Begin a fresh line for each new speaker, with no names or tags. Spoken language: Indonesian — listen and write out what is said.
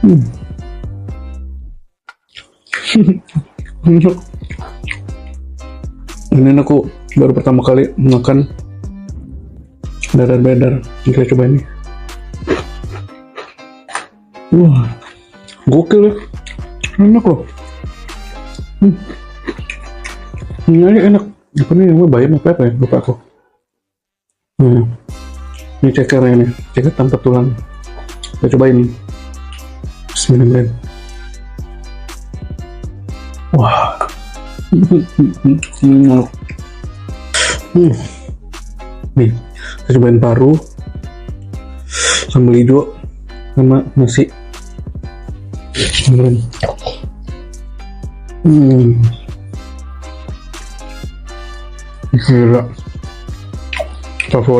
Enak. Ini aku baru pertama kali makan dadar-dadar. Kita coba ini. Wah, gokil ya. Enak loh. Ini aja enak. Apa nih yang bayam apa ya? Lupa aku. Ini cekernya nih. Ceker tanpa tulang. Kita coba ini. Bismillahirrahmanirrahim. Wah. Nih, kita cobain paru, sambal hijau, sama nasi. Gila. Favorit.